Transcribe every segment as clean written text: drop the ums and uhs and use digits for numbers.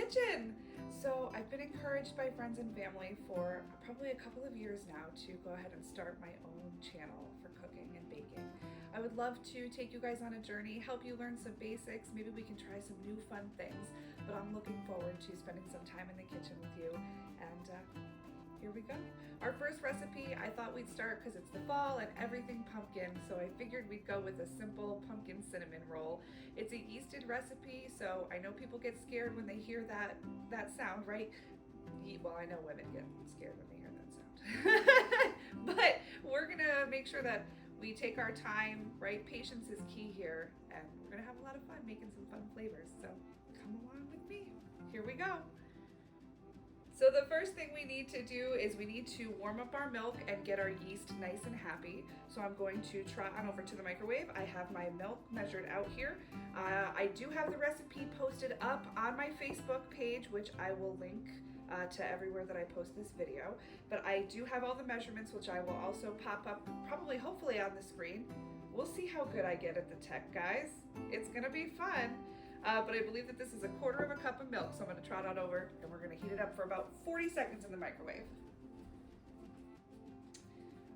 kitchen. So I've been encouraged by friends and family for probably a couple of years now to go ahead and start my own channel for cooking and baking. I would love to take you guys on a journey, help you learn some basics, maybe we can try some new fun things, but I'm looking forward to spending some time in the kitchen with you, and here we go. Our first recipe, I thought we'd start because it's the fall and everything pumpkin, so I figured we'd go with a simple pumpkin cinnamon roll. It's a yeasted recipe, so I know people get scared when they hear that sound, right? Well, I know women get scared when they hear that sound. But we're gonna make sure that we take our time, right? Patience is key here, and we're gonna have a lot of fun making some fun flavors. So come along with me. Here we go. So the first thing we need to do is we need to warm up our milk and get our yeast nice and happy. So I'm going to trot on over to the microwave. I have my milk measured out here. I do have the recipe posted up on my Facebook page, which I will link to everywhere that I post this video. But I do have all the measurements, which I will also pop up probably, hopefully on the screen. We'll see how good I get at the tech, guys. It's gonna be fun. But I believe that this is 1/4 cup of milk, so I'm gonna trot on over and we're gonna heat it up for about 40 seconds in the microwave.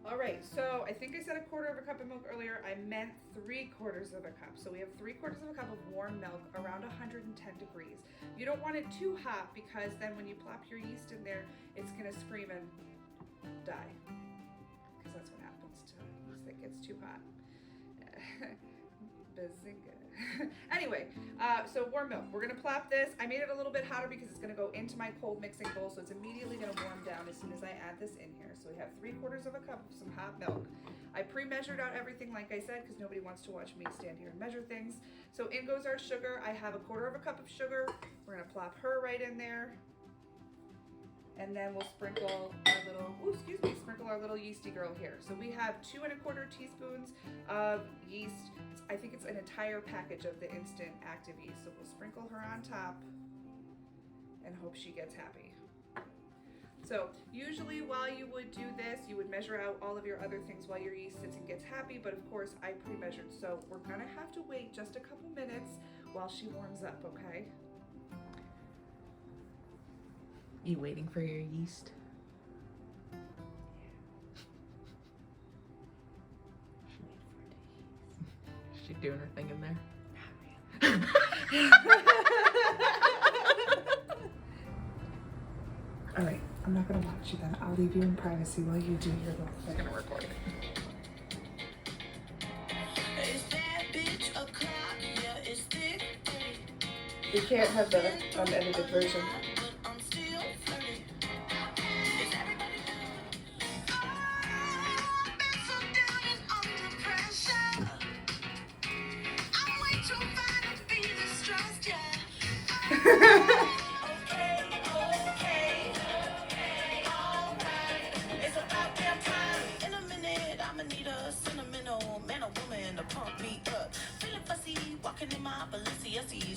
All right, so I think I said 1/4 cup of milk earlier. I meant 3/4 cup. So we have 3/4 cup of warm milk around 110 degrees. You don't want it too hot because then when you plop your yeast in there, it's gonna scream and die. Because that's what happens to yeast that gets too hot. Bazinga. Anyway, so warm milk. We're gonna plop this. I made it a little bit hotter because it's gonna go into my cold mixing bowl, so it's immediately gonna warm down as soon as I add this in here. So we have 3/4 cup of some hot milk. I pre-measured out everything, like I said, because nobody wants to watch me stand here and measure things. So in goes our sugar. I have 1/4 cup of sugar. We're gonna plop her right in there. And then we'll sprinkle our little yeasty girl here. So we have 2 1/4 teaspoons of yeast. I think it's an entire package of the instant active yeast. So we'll sprinkle her on top and hope she gets happy. So usually while you would do this, you would measure out all of your other things while your yeast sits and gets happy, but of course I pre-measured. So we're gonna have to wait just a couple minutes while she warms up, okay? You waiting for your yeast? Is she doing her thing in there? All right, I'm not gonna watch you then. I'll leave you in privacy while you do your little thing. I'm gonna record it. We can't have the unedited version.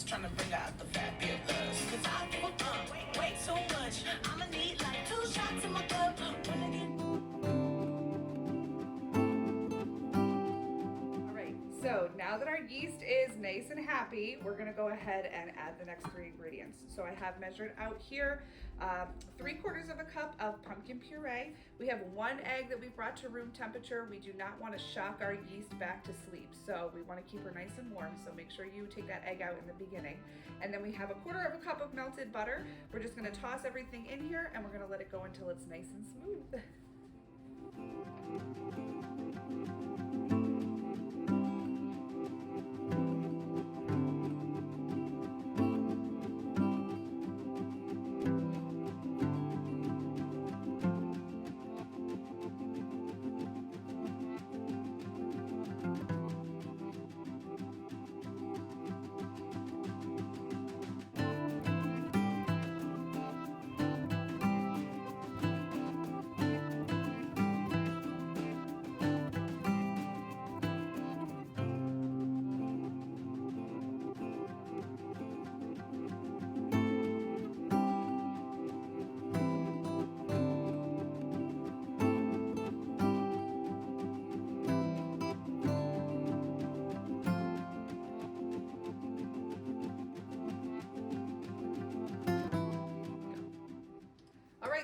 Trying to bring out the fabulous. Cause I give way too much. I'ma need like 2 shots in my cup. Alright, so now that our yeast is nice and happy, we're gonna go ahead and add the next 3 ingredients. So I have measured out here 3/4 cup of pumpkin puree. We have 1 egg that we brought to room temperature. We do not want to shock our yeast back to sleep, so we want to keep her nice and warm, so make sure you take that egg out in the beginning. And then we have 1/4 cup of melted butter. We're just going to toss everything in here and we're going to let it go until it's nice and smooth.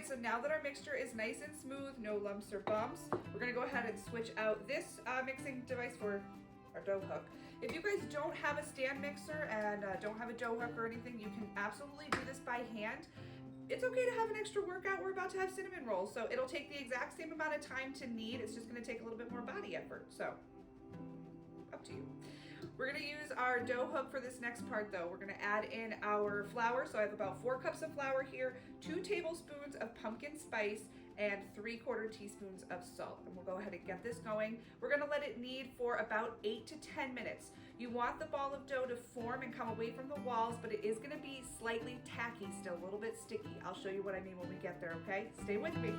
right, so now that our mixture is nice and smooth, no lumps or bumps, we're gonna go ahead and switch out this mixing device for our dough hook. If you guys don't have a stand mixer and don't have a dough hook or anything, you can absolutely do this by hand. It's okay to have an extra workout. We're about to have cinnamon rolls, so it'll take the exact same amount of time to knead. It's just gonna take a little bit more body effort, so up to you. We're gonna use our dough hook for this next part though. We're gonna add in our flour. So I have about 4 cups of flour here, 2 tablespoons of pumpkin spice, and 3/4 teaspoons of salt. And we'll go ahead and get this going. We're gonna let it knead for about 8 to 10 minutes. You want the ball of dough to form and come away from the walls, but it is gonna be slightly tacky still, a little bit sticky. I'll show you what I mean when we get there, okay? Stay with me.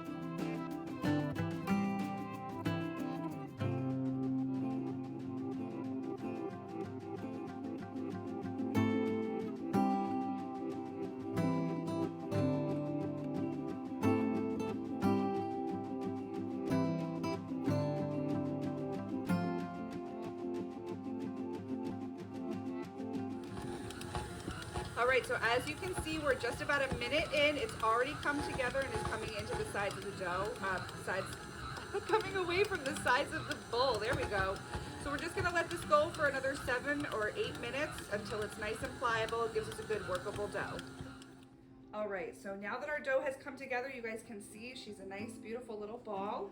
All right, so as you can see, we're just about a minute in. It's already come together and is coming into the sides of the dough, coming away from the sides of the bowl. There we go. So we're just gonna let this go for another 7 or 8 minutes until it's nice and pliable. It gives us a good workable dough. All right, so now that our dough has come together, you guys can see she's a nice, beautiful little ball.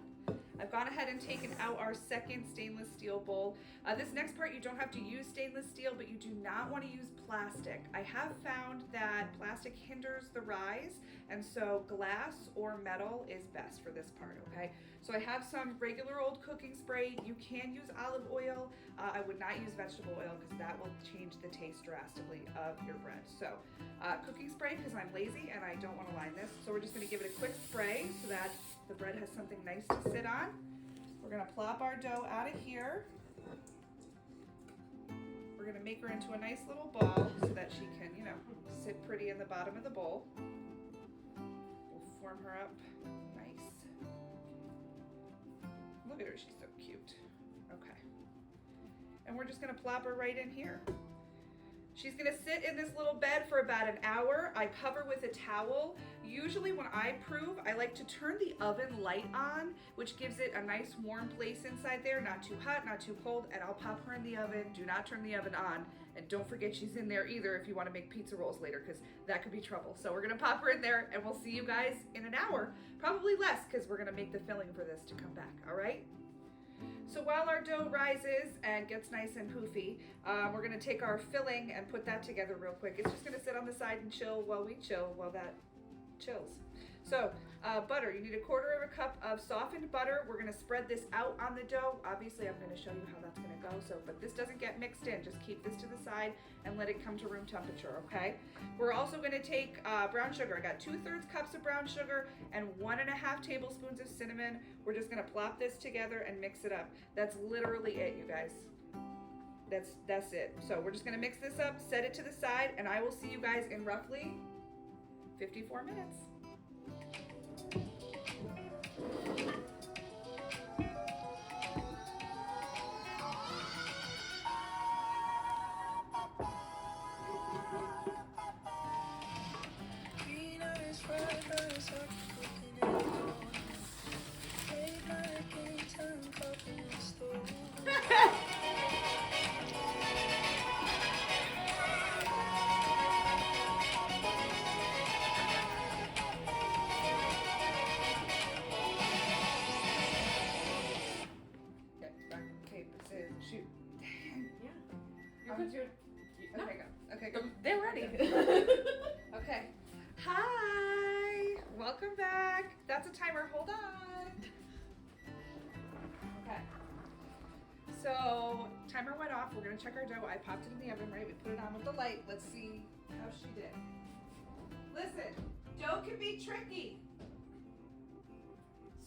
I've gone ahead and taken out our second stainless steel bowl. This next part, you don't have to use stainless steel, but you do not want to use plastic. I have found that plastic hinders the rise, and so glass or metal is best for this part, okay? So I have some regular old cooking spray. You can use olive oil. I would not use vegetable oil because that will change the taste drastically of your bread. So cooking spray, because I'm lazy and I don't want to line this. So we're just going to give it a quick spray so that the bread has something nice to sit on. We're gonna plop our dough out of here. We're gonna make her into a nice little ball so that she can, you know, sit pretty in the bottom of the bowl. We'll form her up nice. Look at her, she's so cute. Okay. And we're just gonna plop her right in here. She's gonna sit in this little bed for about an hour. I cover with a towel. Usually when I prove, I like to turn the oven light on, which gives it a nice warm place inside there, not too hot, not too cold, and I'll pop her in the oven. Do not turn the oven on. And don't forget she's in there either if you wanna make pizza rolls later, because that could be trouble. So we're gonna pop her in there and we'll see you guys in an hour. Probably less, because we're gonna make the filling for this to come back, all right? So while our dough rises and gets nice and poofy, we're gonna take our filling and put that together real quick. It's just gonna sit on the side and chill while we chill, while that chills. So butter, you need 1/4 cup of softened butter. We're gonna spread this out on the dough. Obviously I'm gonna show you how that's gonna go, but this doesn't get mixed in. Just keep this to the side and let it come to room temperature, okay? We're also gonna take brown sugar. I got 2/3 cups of brown sugar and 1.5 tablespoons of cinnamon. We're just gonna plop this together and mix it up. That's literally it, you guys. That's it. So we're just gonna mix this up, set it to the side, and I will see you guys in roughly 54 minutes. Shoot. Yeah. You're good. Okay, go. Okay, go. They're ready. Okay. Hi. Welcome back. That's a timer. Hold on. Okay. So, timer went off. We're going to check our dough. I popped it in the oven, right? We put it on with the light. Let's see how she did. Listen, dough can be tricky.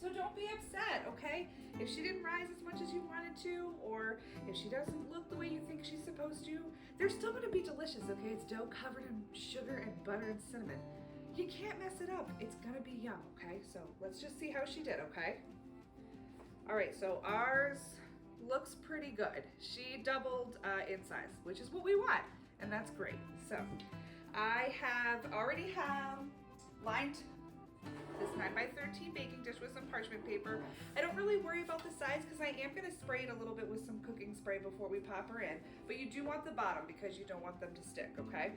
So don't be upset, okay? If she didn't rise as much as you wanted to, or if she doesn't look the way you think she's supposed to, they're still gonna be delicious, okay? It's dough covered in sugar and butter and cinnamon. You can't mess it up. It's gonna be yum, okay? So let's just see how she did, okay? All right, so ours looks pretty good. She doubled in size, which is what we want, and that's great. So I already have lined this 9x13 baking dish with some parchment paper. I don't really worry about the size because I am going to spray it a little bit with some cooking spray before we pop her in. But you do want the bottom because you don't want them to stick, okay?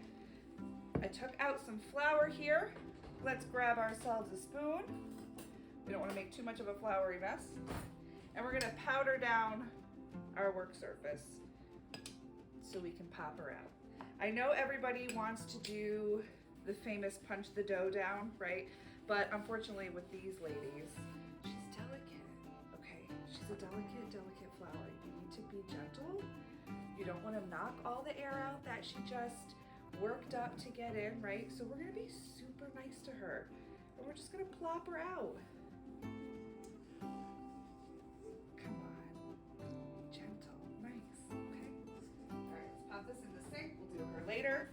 I took out some flour here. Let's grab ourselves a spoon. We don't want to make too much of a floury mess. And we're going to powder down our work surface so we can pop her out. I know everybody wants to do the famous punch the dough down, right? But unfortunately with these ladies, she's delicate, okay? She's a delicate flower. You need to be gentle. You don't want to knock all the air out that she just worked up to get in, right? So we're gonna be super nice to her. And we're just gonna plop her out. Come on, gentle, nice, okay? All right, let's pop this in the sink. We'll do her later.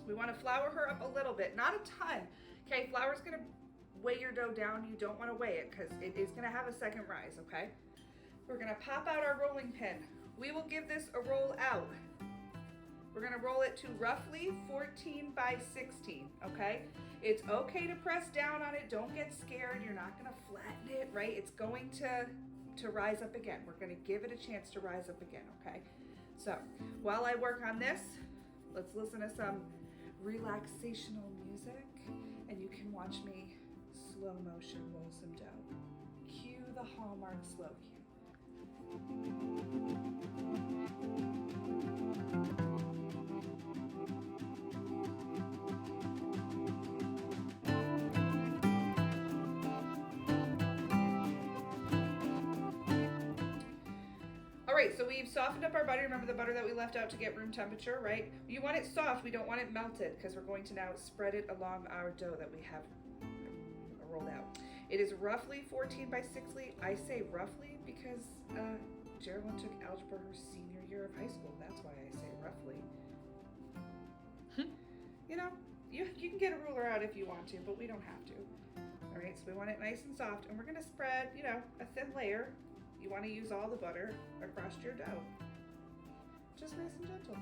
We wanna flour her up a little bit, not a ton. Okay, flour's gonna weigh your dough down. You don't wanna weigh it because it is gonna have a second rise, okay? We're gonna pop out our rolling pin. We will give this a roll out. We're gonna roll it to roughly 14 by 16, okay? It's okay to press down on it. Don't get scared. You're not gonna flatten it, right? It's going to rise up again. We're gonna give it a chance to rise up again, okay? So while I work on this, let's listen to some relaxational music and you can watch me slow motion roll some dough. Cue the Hallmark slow cue. Alright, so we've softened up our butter. Remember the butter that we left out to get room temperature, right? You want it soft, we don't want it melted because we're going to now spread it along our dough that we have rolled out. It is roughly 14 by 16. I say roughly because Geraldine took algebra her senior year of high school. That's why I say roughly. You know, you can get a ruler out if you want to, but we don't have to. Alright, so we want it nice and soft and we're going to spread, you know, a thin layer. You want to use all the butter across your dough. Just nice and gentle.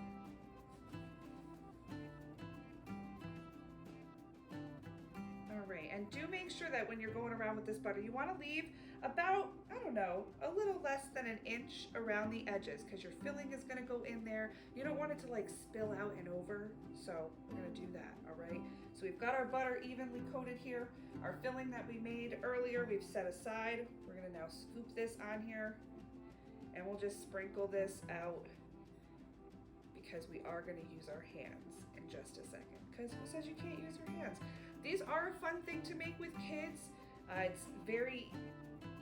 Alright, and do make sure that when you're going around with this butter, you want to leave about, I don't know, a little less than an inch around the edges because your filling is going to go in there. You don't want it to like spill out and over, so we're going to do that, alright? So we've got our butter evenly coated here. Our filling that we made earlier, we've set aside. We're going to now scoop this on here and we'll just sprinkle this out because we are going to use our hands in just a second. Because who says you can't use your hands? These are a fun thing to make with kids. It's very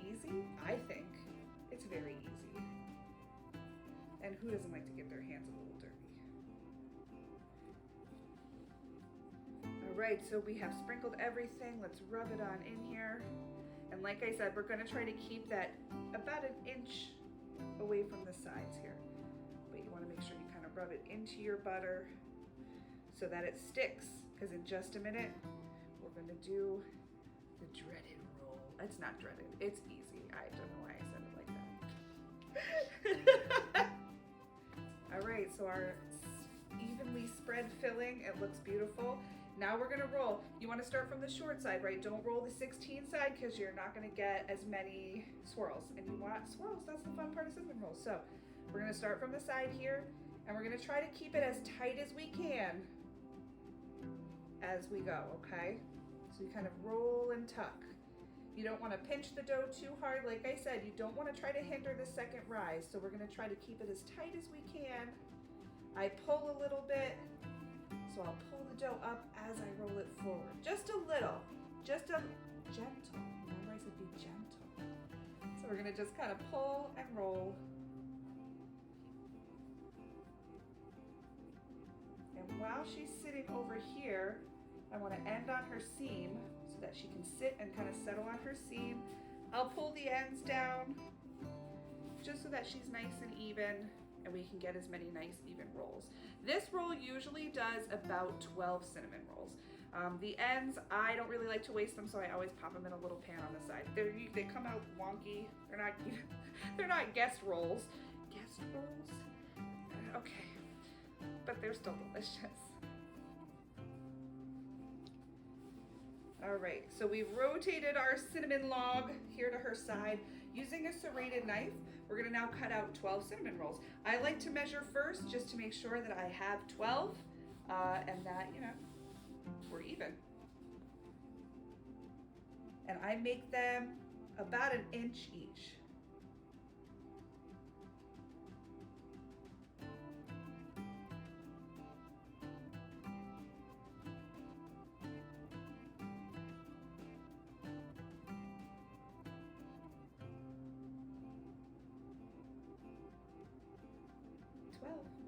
easy, I think. It's very easy. And who doesn't like to get their hands a little dirty? All right, so we have sprinkled everything. Let's rub it on in here. And like I said, we're gonna try to keep that about an inch away from the sides here. But you wanna make sure you kind of rub it into your butter so that it sticks. Because in just a minute, we're gonna do the dreaded roll. It's not dreaded, it's easy. I don't know why I said it like that. All right, so our evenly spread filling, it looks beautiful. Now we're gonna roll. You wanna start from the short side, right? Don't roll the 16 side because you're not gonna get as many swirls. And you want swirls, that's the fun part of cinnamon rolls. So we're gonna start from the side here and we're gonna try to keep it as tight as we can as we go, okay? So you kind of roll and tuck. You don't wanna pinch the dough too hard. Like I said, you don't wanna try to hinder the second rise. So we're gonna try to keep it as tight as we can. I pull a little bit. So I'll pull the dough up as I roll it forward. Just a little, just a gentle. Remember I said be gentle. So we're gonna just kind of pull and roll. And while she's sitting over here, I wanna end on her seam so that she can sit and kind of settle on her seam. I'll pull the ends down just so that she's nice and even and we can get as many nice even rolls. This roll usually does about 12 cinnamon rolls. The ends, I don't really like to waste them, so I always pop them in a little pan on the side. They come out wonky. They're not guest rolls. Guest rolls? Okay, but they're still delicious. All right, so we've rotated our cinnamon log here to her side. Using a serrated knife, we're gonna now cut out 12 cinnamon rolls. I like to measure first just to make sure that I have 12 and that, you know, we're even. And I make them about 1 inch each.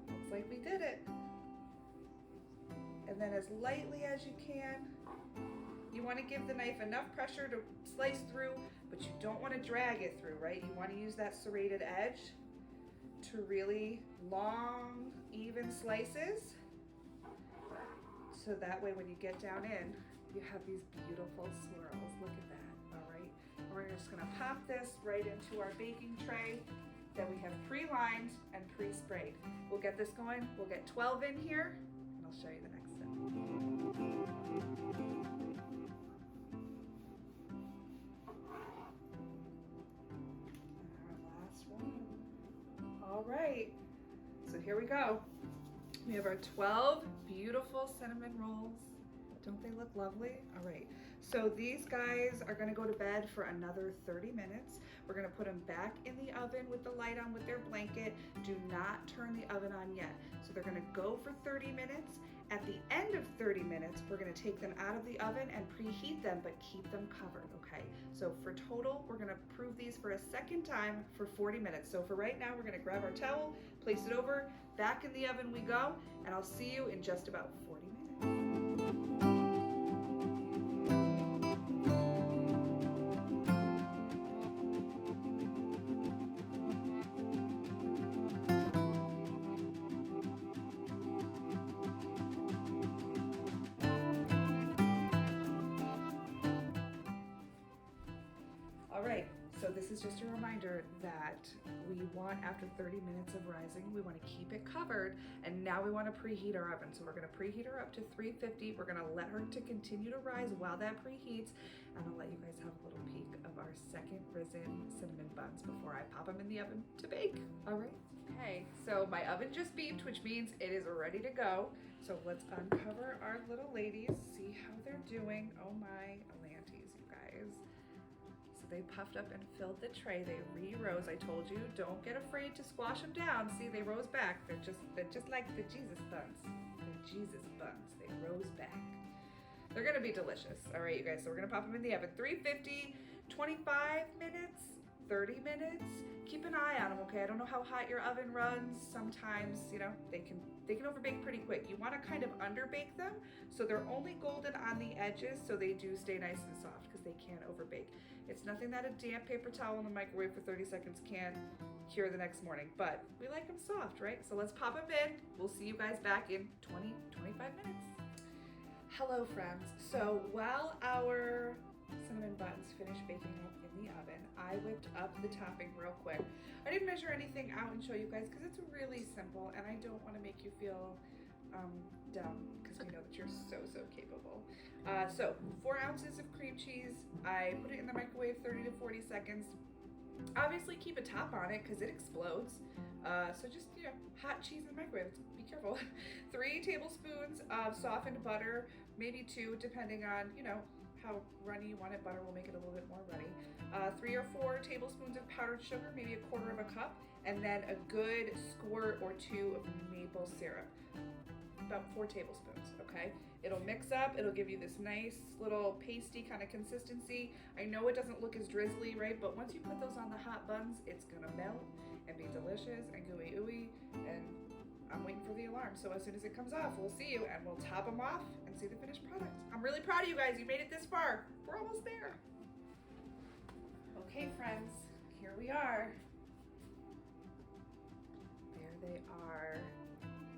Looks like we did it. And then as lightly as you can, you want to give the knife enough pressure to slice through, but you don't want to drag it through, right? You want to use that serrated edge to really long, even slices. So that way when you get down in, you have these beautiful swirls. Look at that, all right? And we're just gonna pop this right into our baking tray that we have pre-lined and pre-sprayed. We'll get this going. We'll get 12 in here, and I'll show you the next step. And our last one. All right, so here we go. We have our 12 beautiful cinnamon rolls. Don't they look lovely? All right, so these guys are gonna go to bed for another 30 minutes. We're gonna put them back in the oven with the light on with their blanket. Do not turn the oven on yet. So they're gonna go for 30 minutes. At the end of 30 minutes, we're gonna take them out of the oven and preheat them, but keep them covered, okay? So for total, we're gonna prove these for a second time for 40 minutes. So for right now, we're gonna grab our towel, place it over, back in the oven we go, and I'll see you in just about 40 minutes. All right, so this is just a reminder that we want, after 30 minutes of rising, we want to keep it covered, and now we want to preheat our oven. So we're going to preheat her up to 350. We're going to let her to continue to rise while that preheats, and I'll let you guys have a little peek of our second risen cinnamon buns before I pop them in the oven to bake. All right. Okay, so my oven just beeped, which means it is ready to go. So let's uncover our little ladies, see how they're doing. Oh my Atlantes, you guys. They puffed up and filled the tray. They re-rose. I told you, don't get afraid to squash them down. See, they rose back. They're just like the Jesus buns. They're Jesus buns. They rose back. They're gonna be delicious. All right, you guys, so we're gonna pop them in the oven. 350, 25 minutes, 30 minutes. Keep an eye on them, okay? I don't know how hot your oven runs. Sometimes, you know, they can overbake pretty quick. You wanna kind of underbake them so they're only golden on the edges so they do stay nice and soft because they can't overbake. It's nothing that a damp paper towel in the microwave for 30 seconds can't cure the next morning, but we like them soft, right? So let's pop them in. We'll see you guys back in 20, 25 minutes. Hello, friends. So while our cinnamon buns finished baking up in the oven, I whipped up the topping real quick. I didn't measure anything out and show you guys because it's really simple, and I don't want to make you feel dumb because we know that you're so capable. So 4 ounces of cream cheese. I put it in the microwave 30 to 40 seconds. Obviously keep a top on it because it explodes. So just, you know, hot cheese in the microwave, be careful. 3 tablespoons of softened butter, maybe 2 depending on, you know, how runny you want it. Butter will make it a little bit more runny. 3 or 4 tablespoons of powdered sugar, maybe 1/4 cup, and then a good squirt or 2 of maple syrup. About 4 tablespoons, okay? It'll mix up, it'll give you this nice little pasty kind of consistency. I know it doesn't look as drizzly, right? But once you put those on the hot buns, it's gonna melt and be delicious and gooey ooey, and I'm waiting for the alarm. So as soon as it comes off, we'll see you and we'll top them off and see the finished product. I'm really proud of you guys, you made it this far. We're almost there. Okay, friends, here we are. There they are.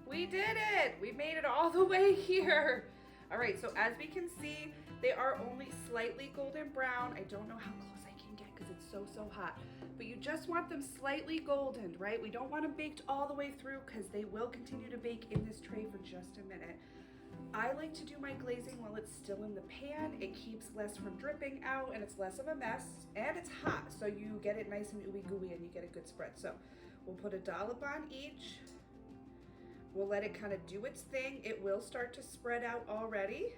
We did it! We made it all the way here. All right, so as we can see, they are only slightly golden brown. I don't know how close I can get because it's so hot, but you just want them slightly goldened, right? We don't want them baked all the way through because they will continue to bake in this tray for just a minute. I like to do my glazing while it's still in the pan. It keeps less from dripping out and it's less of a mess, and it's hot, so you get it nice and ooey gooey and you get a good spread. So we'll put a dollop on each. We'll let it kind of do its thing. It will start to spread out already.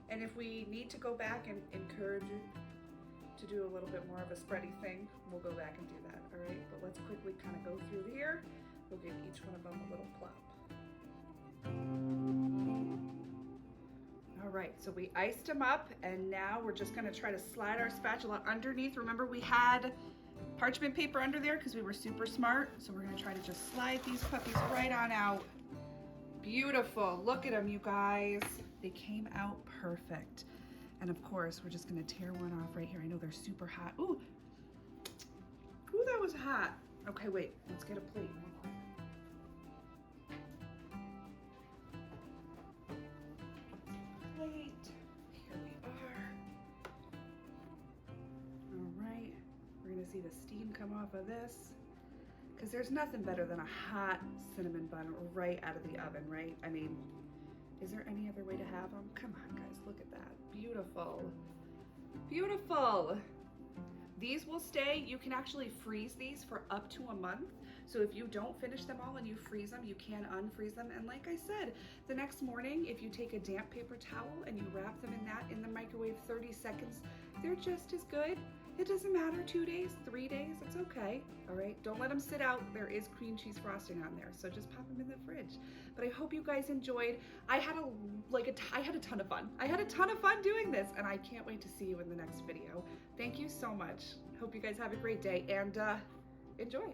And if we need to go back and encourage you to do a little bit more of a spready thing, we'll go back and do that, all right? But let's quickly kind of go through here. We'll give each one of them a little plop. All right, so we iced them up, and now we're just gonna try to slide our spatula underneath. Remember, we had parchment paper under there because we were super smart. So we're gonna try to just slide these puppies right on out. Beautiful, look at them, you guys. They came out perfect. And of course, we're just gonna tear one off right here. I know they're super hot. Ooh, that was hot. Okay, wait, let's get a plate real quick. Plate, here we are. All right, we're gonna see the steam come off of this, because there's nothing better than a hot cinnamon bun right out of the oven, right? I mean, is there any other way to have them? Come on, guys, look at that. Beautiful. Beautiful. These will stay. You can actually freeze these for up to a month. So if you don't finish them all and you freeze them, you can unfreeze them. And like I said, the next morning, if you take a damp paper towel and you wrap them in that in the microwave 30 seconds, they're just as good. It doesn't matter, 2 days, 3 days, it's okay, all right? Don't let them sit out. There is cream cheese frosting on there, so just pop them in the fridge. But I hope you guys enjoyed. I had a ton of fun. I had a ton of fun doing this, and I can't wait to see you in the next video. Thank you so much. Hope you guys have a great day, and enjoy.